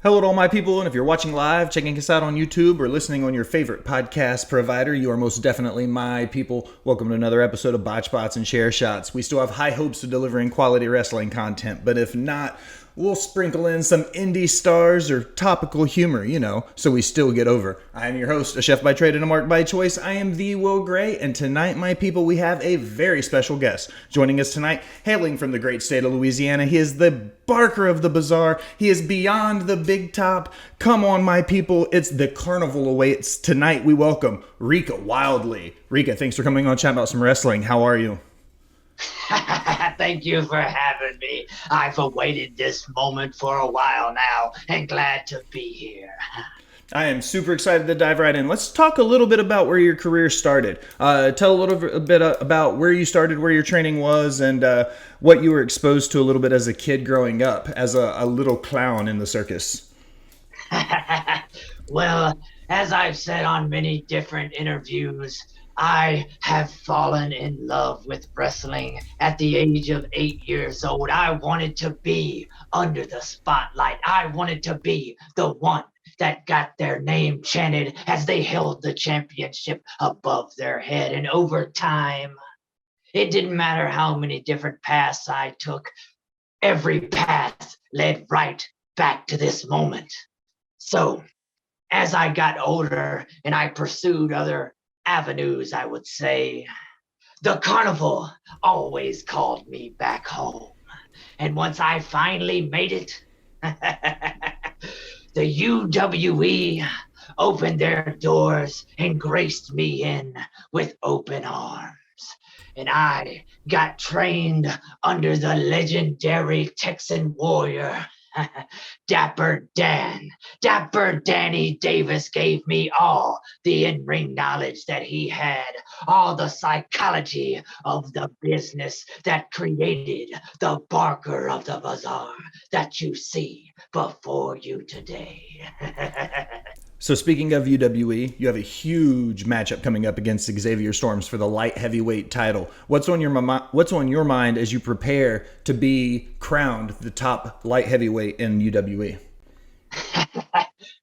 Hello to all my people, and if you're watching live, checking us out on YouTube, or listening on your favorite podcast provider, you are most definitely my people. Welcome to another episode of Botch Bots and Share Shots. We still have high hopes of delivering quality wrestling content, but if not, we'll sprinkle in some indie stars or topical humor, so we still get over. I am your host, a chef by trade and a mark by choice. I am the Will Gray, and tonight, my people, we have a very special guest. Joining us tonight, hailing from the great state of Louisiana, he is the Barker of the Bazaar. He is beyond the big top. Come on, my people, it's the carnival awaits. Tonight, we welcome Rika Wildlee. Rika, thanks for coming on Chat About Some Wrestling. How are you? Thank you for having me. I've awaited this moment for a while now and glad to be here. I am super excited to dive right in. Let's talk a little bit about where your career started. Tell a little bit about where you started, where your training was, and what you were exposed to a little bit as a kid growing up as a little clown in the circus. Well, as I've said on many different interviews, I have fallen in love with wrestling at the age of 8 years old. I wanted to be under the spotlight. I wanted to be the one that got their name chanted as they held the championship above their head. And over time, it didn't matter how many different paths I took, every path led right back to this moment. So as I got older and I pursued other avenues, I would say, the carnival always called me back home. And once I finally made it, the UWE opened their doors and graced me in with open arms. And I got trained under the legendary Texan warrior, Dapper Dan. Dapper Danny Davis gave me all the in-ring knowledge that he had, all the psychology of the business that created the Barker of the Bazaar that you see before you today. So speaking of UWE, you have a huge matchup coming up against Xavier Storms for the light heavyweight title. What's on your mind as you prepare to be crowned the top light heavyweight in UWE?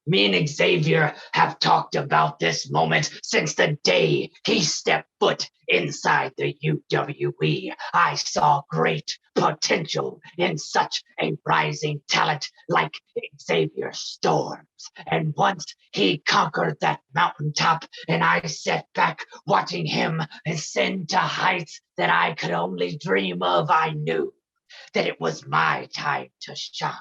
Me and Xavier have talked about this moment since the day he stepped foot inside the UWE. I saw great potential in such a rising talent like Xavier Storms. And once he conquered that mountaintop and I sat back watching him ascend to heights that I could only dream of, I knew that it was my time to shine.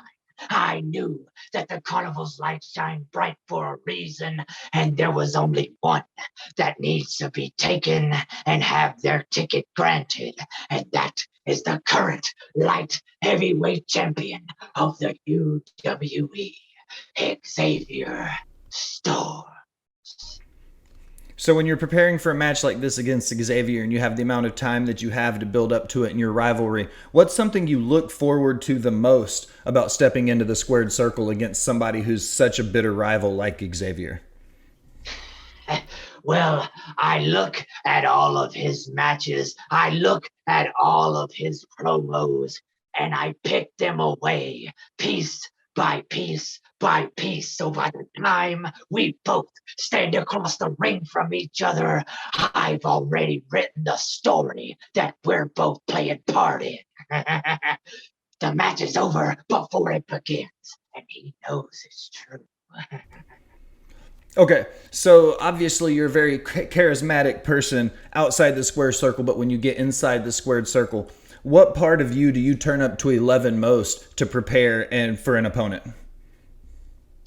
I knew that the carnival's lights shine bright for a reason, and there was only one that needs to be taken and have their ticket granted, and that is the current light heavyweight champion of the UWE, Xavier Storms. So when you're preparing for a match like this against Xavier and you have the amount of time that you have to build up to it in your rivalry, what's something you look forward to the most about stepping into the squared circle against somebody who's such a bitter rival like Xavier? Well, I look at all of his matches, I look at all of his promos, and I pick them away piece by piece by piece. So by the time we both stand across the ring from each other, I've already written the story that we're both playing part in. The match is over before it begins, and he knows it's true. Okay, so obviously you're a very charismatic person outside the square circle, but when you get inside the squared circle, what part of you do you turn up to 11 most to prepare and for an opponent?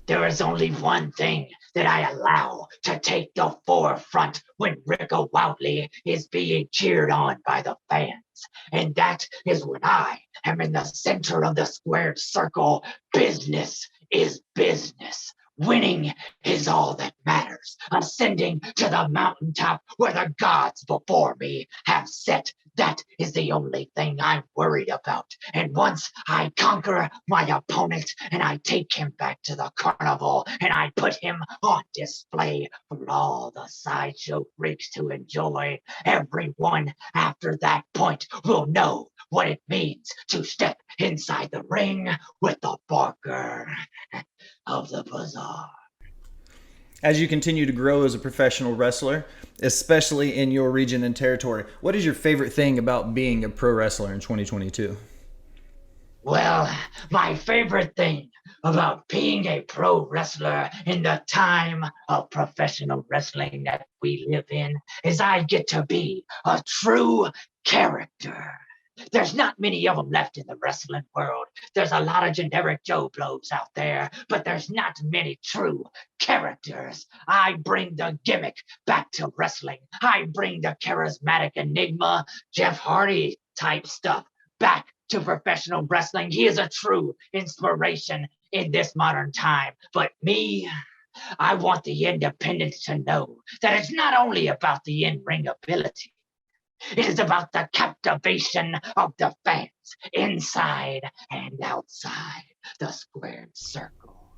There is only one thing that I allow to take the forefront when Rika Wildlee is being cheered on by the fans. And that is when I am in the center of the squared circle. Business is business. Winning is all that matters. Ascending to the mountaintop where the gods before me have set, that is the only thing I'm worried about. And once I conquer my opponent and I take him back to the carnival and I put him on display for all the sideshow freaks to enjoy, everyone after that point will know what it means to step inside the ring with the barker of the bazaar. As you continue to grow as a professional wrestler, especially in your region and territory, what is your favorite thing about being a pro wrestler in 2022? Well, my favorite thing about being a pro wrestler in the time of professional wrestling that we live in is I get to be a true character. There's not many of them left in the wrestling world. There's a lot of generic Joe Blows out there, but there's not many true characters. I bring the gimmick back to wrestling. I bring the charismatic enigma, Jeff Hardy type stuff back to professional wrestling. He is a true inspiration in this modern time. But me, I want the independents to know that it's not only about the in-ring ability. It is about the captivation of the fans inside and outside the squared circle.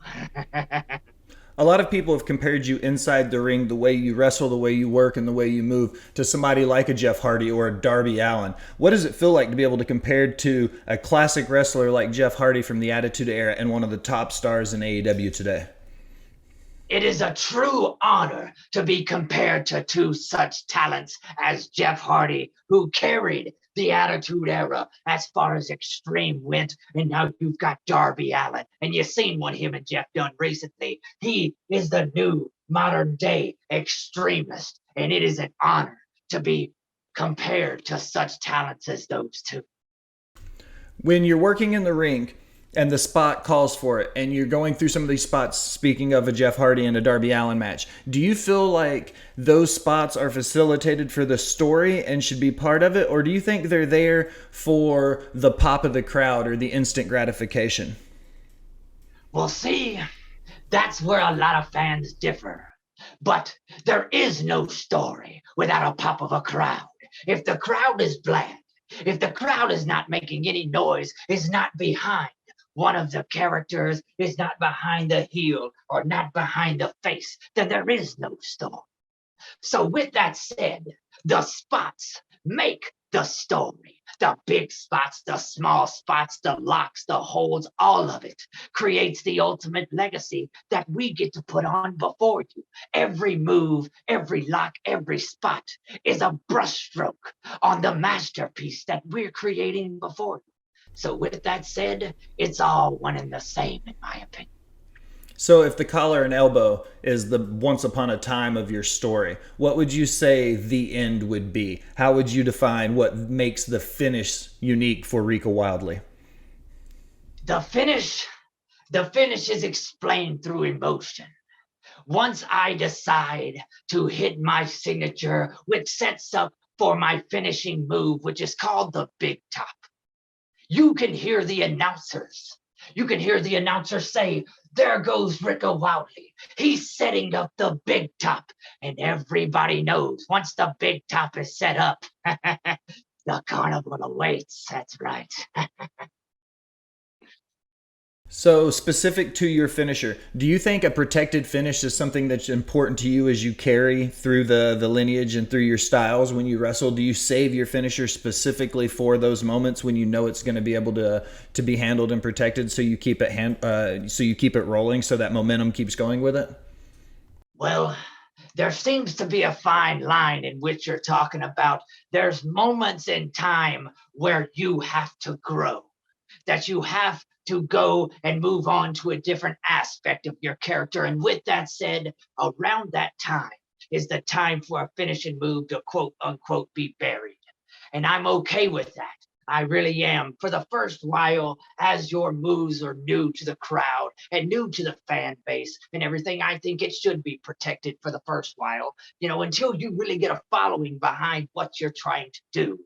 A lot of people have compared you inside the ring, the way you wrestle, the way you work, and the way you move, to somebody like a Jeff Hardy or a Darby Allin. What does it feel like to be able to compare to a classic wrestler like Jeff Hardy from the Attitude Era and one of the top stars in AEW today? It is a true honor to be compared to two such talents as Jeff Hardy, who carried the Attitude Era as far as Extreme went, and now you've got Darby Allin, and you've seen what him and Jeff done recently. He is the new modern day extremist, and it is an honor to be compared to such talents as those two. When you're working in the ring and the spot calls for it, and you're going through some of these spots, speaking of a Jeff Hardy and a Darby Allin match, do you feel like those spots are facilitated for the story and should be part of it, or do you think they're there for the pop of the crowd or the instant gratification? Well, see, that's where a lot of fans differ. But there is no story without a pop of a crowd. If the crowd is bland, if the crowd is not making any noise, is not behind one of the characters, is not behind the heel or not behind the face, then there is no story. So with that said, the spots make the story. The big spots, the small spots, the locks, the holds, all of it creates the ultimate legacy that we get to put on before you. Every move, every lock, every spot is a brushstroke on the masterpiece that we're creating before you. So with that said, it's all one and the same, in my opinion. So if the collar and elbow is the once upon a time of your story, what would you say the end would be? How would you define what makes the finish unique for Rika Wildlee? The finish is explained through emotion. Once I decide to hit my signature, which sets up for my finishing move, which is called the big top, you can hear the announcers. You can hear the announcer say, "There goes Rika Wildlee. He's setting up the big top." And everybody knows once the big top is set up, the carnival awaits. That's right. So specific to your finisher, do you think a protected finish is something that's important to you as you carry through the lineage and through your styles when you wrestle? Do you save your finisher specifically for those moments when you know it's going to be able to be handled and protected, so you keep it rolling, so that momentum keeps going with it? Well, there seems to be a fine line in which you're talking about. There's moments in time where you have to grow, that you have to go and move on to a different aspect of your character. And with that said, around that time is the time for a finishing move to quote unquote be buried. And I'm okay with that. I really am. For the first while, as your moves are new to the crowd and new to the fan base and everything, I think it should be protected for the first while, until you really get a following behind what you're trying to do.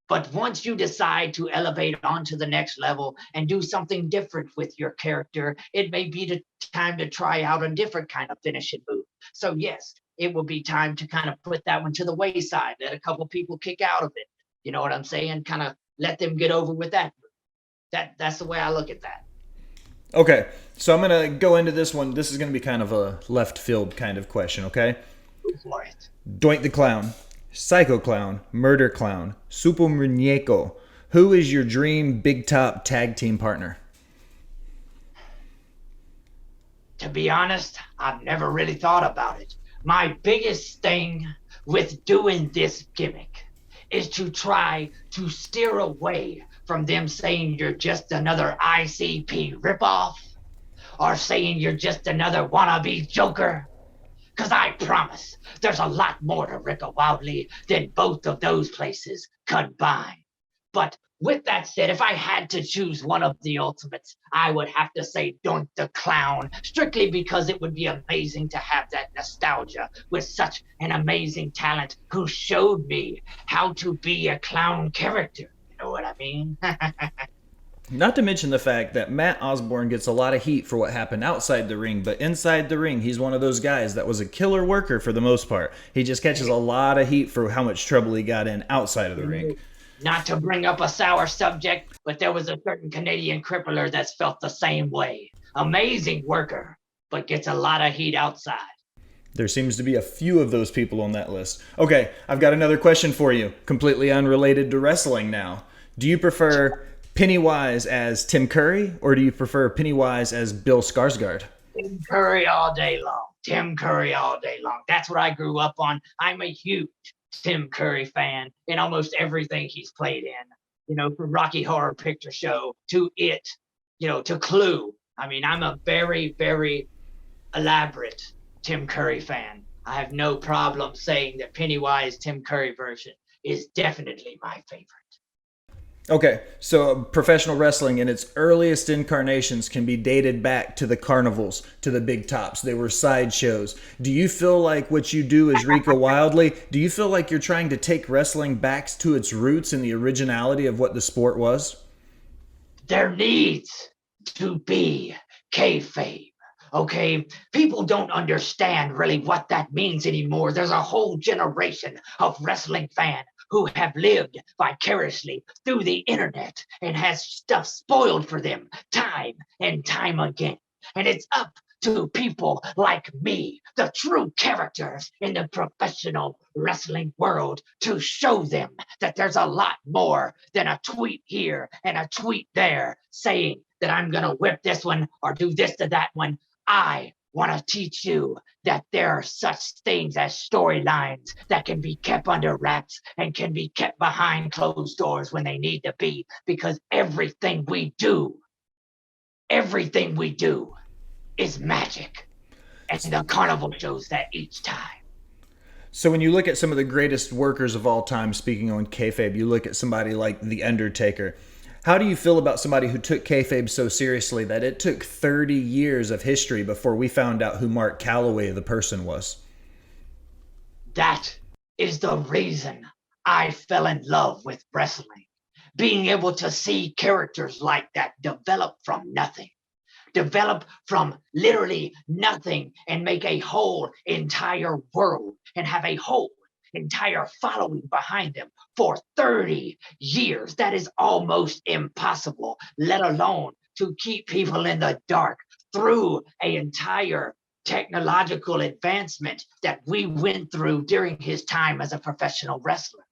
But once you decide to elevate onto the next level and do something different with your character, it may be the time to try out a different kind of finishing move. So yes, it will be time to kind of put that one to the wayside, let a couple people kick out of it. You know what I'm saying? Kind of let them get over with that. That's the way I look at that. Okay, so I'm going to go into this one. This is going to be kind of a left field kind of question, okay? Go for it. Doink the Clown, Psycho Clown, Murder Clown, Super Muñeco, Who is your dream big top tag team partner? To be honest, I've never really thought about it. My biggest thing with doing this gimmick is to try to steer away from them saying you're just another ICP ripoff or saying you're just another wannabe Joker. Because I promise there's a lot more to Rika Wildlee than both of those places combined. But with that said, if I had to choose one of the ultimates, I would have to say Doink the Clown, strictly because it would be amazing to have that nostalgia with such an amazing talent who showed me how to be a clown character. You know what I mean? Not to mention the fact that Mattosborne gets a lot of heat for what happened outside the ring, but inside the ring, he's one of those guys that was a killer worker for the most part. He just catches a lot of heat for how much trouble he got in outside of the ring. Not to bring up a sour subject, but there was a certain Canadian crippler that's felt the same way. Amazing worker, but gets a lot of heat outside. There seems to be a few of those people on that list. Okay, I've got another question for you, completely unrelated to wrestling now. Do you prefer Pennywise as Tim Curry, or do you prefer Pennywise as Bill Skarsgård? Tim Curry all day long. Tim Curry all day long. That's what I grew up on. I'm a huge Tim Curry fan in almost everything he's played in. You know, from Rocky Horror Picture Show to It, you know, to Clue. I mean, I'm a very, very elaborate Tim Curry fan. I have no problem saying that Pennywise Tim Curry version is definitely my favorite. Okay, so professional wrestling in its earliest incarnations can be dated back to the carnivals, to the big tops. They were sideshows. Do you feel like what you do is Rika Wildlee? Do you feel like you're trying to take wrestling back to its roots and the originality of what the sport was? There needs to be kayfabe. Okay, people don't understand really what that means anymore. There's a whole generation of wrestling fans who have lived vicariously through the internet and has stuff spoiled for them time and time again. And it's up to people like me, the true characters in the professional wrestling world, to show them that there's a lot more than a tweet here and a tweet there saying that I'm going to whip this one or do this to that one. I want to teach you that there are such things as storylines that can be kept under wraps and can be kept behind closed doors when they need to be, because everything we do is magic. And the carnival shows that each time. So when you look at some of the greatest workers of all time, speaking on kayfabe, you look at somebody like The Undertaker. How do you feel about somebody who took kayfabe so seriously that it took 30 years of history before we found out who Mark Calloway, the person, was? That is the reason I fell in love with wrestling. Being able to see characters like that develop from nothing, develop from literally nothing, and make a whole entire world and have a whole entire following behind them for 30 years. That is almost impossible, let alone to keep people in the dark through an entire technological advancement that we went through during his time as a professional wrestler.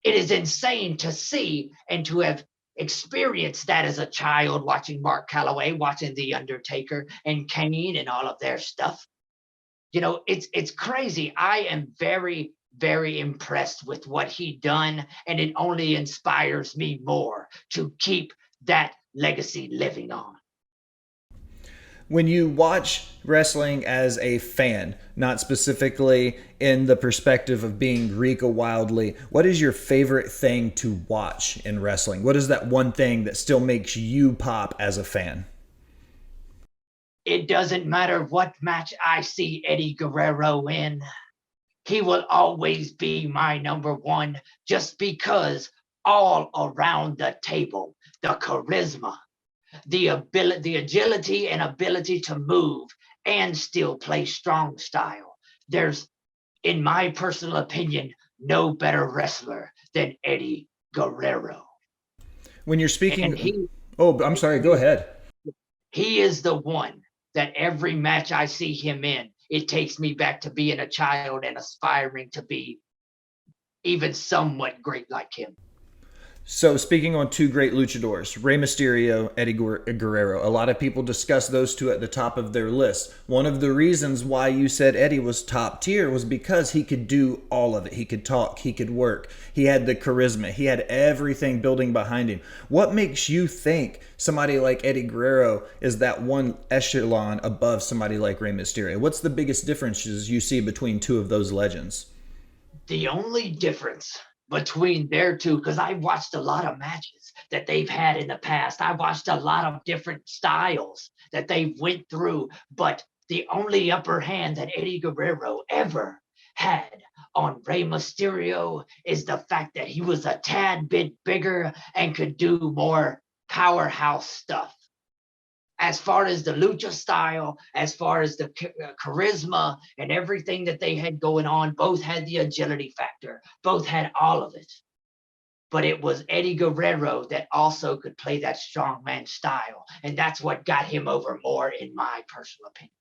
It is insane to see and to have experienced that as a child, watching Mark Calloway, watching The Undertaker and Kane and all of their stuff. You know, it's crazy. I am very, very impressed with what he done, and it only inspires me more to keep that legacy living on. When you watch wrestling as a fan, not specifically in the perspective of being Rika Wildlee, what is your favorite thing to watch in wrestling? What is that one thing that still makes you pop as a fan? It doesn't matter what match I see Eddie Guerrero in. He will always be my number one, just because all around the table, the charisma, the ability, the agility and ability to move and still play strong style. There's, in my personal opinion, no better wrestler than Eddie Guerrero. When you're speaking... And Oh, I'm sorry. Go ahead. he is the one that every match I see him in, it takes me back to being a child and aspiring to be even somewhat great like him. So, speaking on two great luchadors, Rey Mysterio, Eddie Guerrero, a lot of people discuss those two at the top of their list. One of the reasons why you said Eddie was top tier was because he could do all of it. He could talk, he could work, he had the charisma, he had everything building behind him. What makes you think somebody like Eddie Guerrero is that one echelon above somebody like Rey Mysterio? What's the biggest differences you see between two of those legends? The only difference between their two, because I've watched a lot of matches that they've had in the past. I've watched a lot of different styles that they've went through, but the only upper hand that Eddie Guerrero ever had on Rey Mysterio is the fact that he was a tad bit bigger and could do more powerhouse stuff. As far as the lucha style, as far as the charisma and everything that they had going on, both had the agility factor, both had all of it. But it was Eddie Guerrero that also could play that strongman style. And that's what got him over more, in my personal opinion.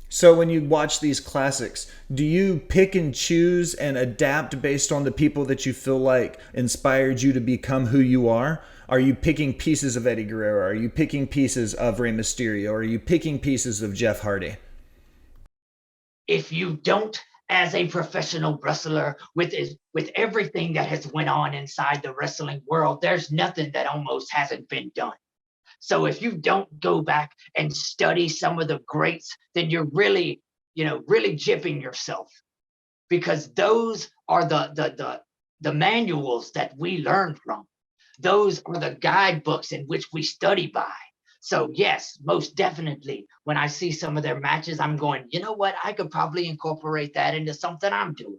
So when you watch these classics, do you pick and choose and adapt based on the people that you feel like inspired you to become who you are? Are you picking pieces of Eddie Guerrero? Are you picking pieces of Rey Mysterio? Are you picking pieces of Jeff Hardy? If you don't, as a professional wrestler, with everything that has went on inside the wrestling world, there's nothing that almost hasn't been done. So if you don't go back and study some of the greats, then you're really, really gypping yourself, because those are the manuals that we learn from. Those are the guidebooks in which we study by. So yes, most definitely, when I see some of their matches, I'm going, you know what? I could probably incorporate that into something I'm doing,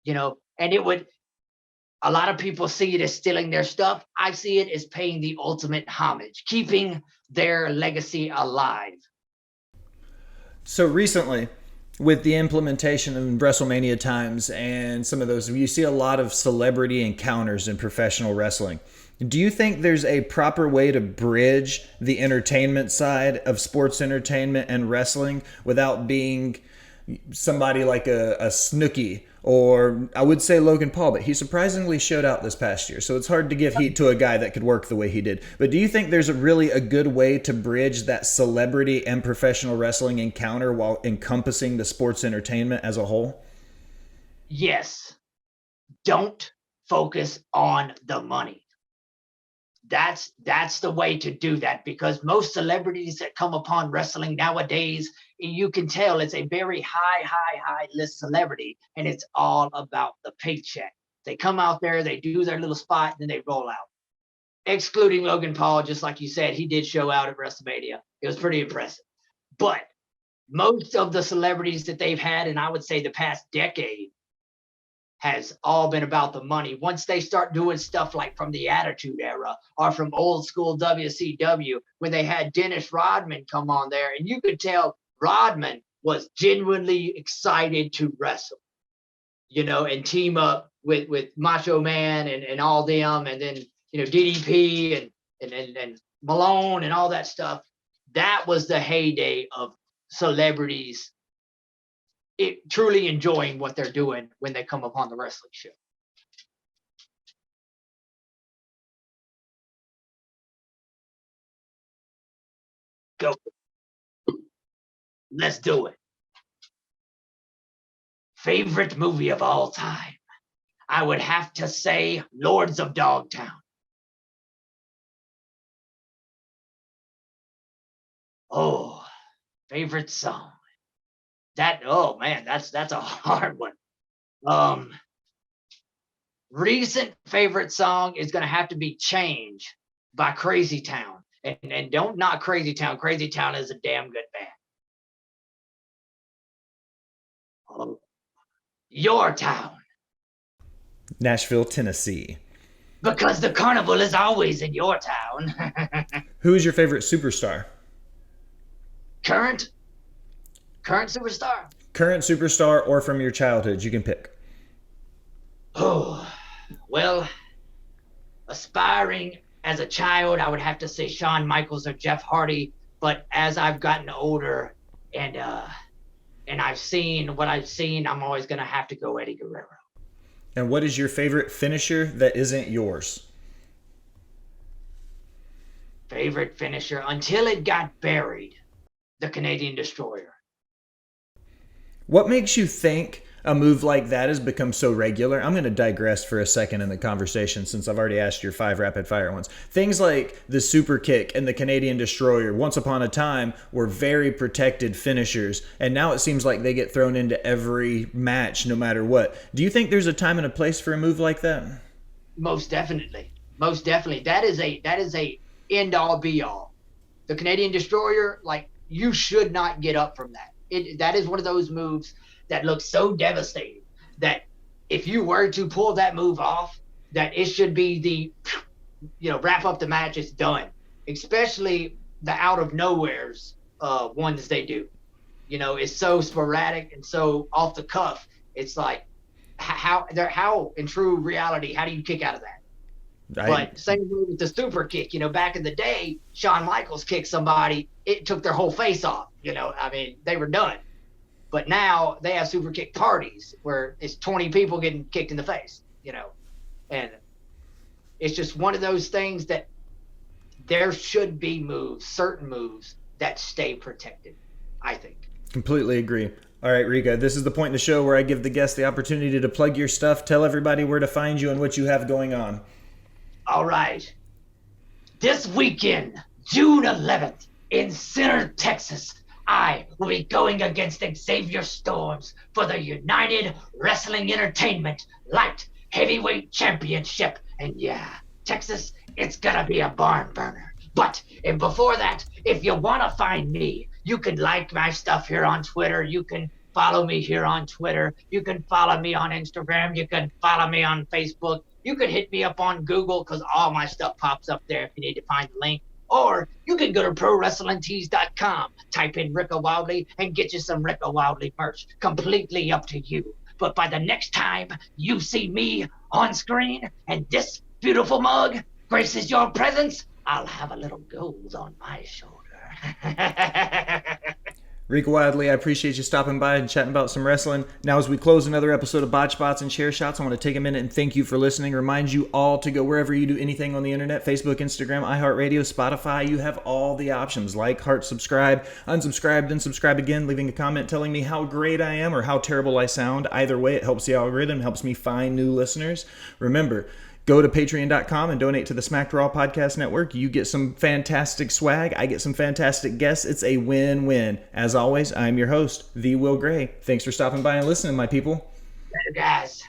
and it would. A lot of people see it as stealing their stuff. I see it as paying the ultimate homage, keeping their legacy alive. So recently, with the implementation of WrestleMania times and some of those, you see a lot of celebrity encounters in professional wrestling. Do you think there's a proper way to bridge the entertainment side of sports entertainment and wrestling without being somebody like a Snooki, or I would say Logan Paul, but he surprisingly showed out this past year. So it's hard to give heat to a guy that could work the way he did. But do you think there's really a good way to bridge that celebrity and professional wrestling encounter while encompassing the sports entertainment as a whole? Yes. Don't focus on the money. That's the way to do that, because most celebrities that come upon wrestling nowadays, you can tell it's a very high list celebrity, and it's all about the paycheck. They come out there, they do their little spot, and then they roll out. Excluding Logan Paul, just like you said, he did show out at WrestleMania. It was pretty impressive. But most of the celebrities that they've had, and I would say the past decade, has all been about the money. Once they start doing stuff like from the Attitude Era or from old school WCW, when they had Dennis Rodman come on there, and you could tell Rodman was genuinely excited to wrestle, and team up with Macho Man and all them, and then DDP and Malone and all that stuff. That was the heyday of celebrities truly enjoying what they're doing when they come upon the wrestling show. Go. Let's do it. Favorite movie of all time? I would have to say Lords of Dogtown. Oh, favorite song. Oh man, that's a hard one. Recent favorite song is gonna have to be Change by Crazy Town. And don't knock Crazy Town. Crazy Town is a damn good band. Oh, Your Town. Nashville, Tennessee. Because the carnival is always in your town. Who is your favorite superstar? Current superstar. Current superstar or from your childhood, you can pick. Oh, well, aspiring as a child, I would have to say Shawn Michaels or Jeff Hardy. But as I've gotten older and I've seen what I've seen, I'm always gonna have to go Eddie Guerrero. And what is your favorite finisher that isn't yours? Favorite finisher until it got buried, the Canadian Destroyer. What makes you think a move like that has become so regular? I'm going to digress for a second in the conversation since I've already asked your 5 rapid fire ones. Things like the super kick and the Canadian Destroyer, once upon a time, were very protected finishers, and now it seems like they get thrown into every match no matter what. Do you think there's a time and a place for a move like that? Most definitely. Most definitely. That is a end all be all. The Canadian Destroyer, like, you should not get up from that. That is one of those moves that looks so devastating that if you were to pull that move off, that it should be the, wrap up the match, it's done. Especially the out of nowheres ones they do. It's so sporadic and so off the cuff. It's like, how in true reality, how do you kick out of that? But same way with the super kick, back in the day, Shawn Michaels kicked somebody, it took their whole face off. They were done. But now they have super kick parties where it's 20 people getting kicked in the face, and it's just one of those things that there should be certain moves that stay protected, I think. Completely agree. All right, Rika, this is the point in the show where I give the guest the opportunity to plug your stuff. Tell everybody where to find you and what you have going on. All right. This weekend, June 11th, in Center, Texas, I will be going against Xavier Storms for the United Wrestling Entertainment Light Heavyweight Championship. And yeah, Texas, it's gonna be a barn burner. But and before that, if you want to find me, you can like my stuff here on Twitter. You can follow me here on Twitter. You can follow me on Instagram. You can follow me on Facebook. You can hit me up on Google because all my stuff pops up there if you need to find the link. Or you can go to ProWrestlingTees.com, type in Rika Wildlee, and get you some Rika Wildlee merch. Completely up to you. But by the next time you see me on screen and this beautiful mug graces your presence, I'll have a little gold on my shoulder. Rika Wildlee, I appreciate you stopping by and chatting about some wrestling. Now, as we close another episode of Botched Spots and Chair Shots, I want to take a minute and thank you for listening. Remind you all to go wherever you do anything on the internet, Facebook, Instagram, iHeartRadio, Spotify. You have all the options. Like, heart, subscribe, unsubscribe, then subscribe again, leaving a comment telling me how great I am or how terrible I sound. Either way, it helps the algorithm, helps me find new listeners. Remember, go to patreon.com and donate to the Smacked Raw Podcast Network. You get some fantastic swag. I get some fantastic guests. It's a win-win. As always, I'm your host, The Will Gray. Thanks for stopping by and listening, my people. Later, guys.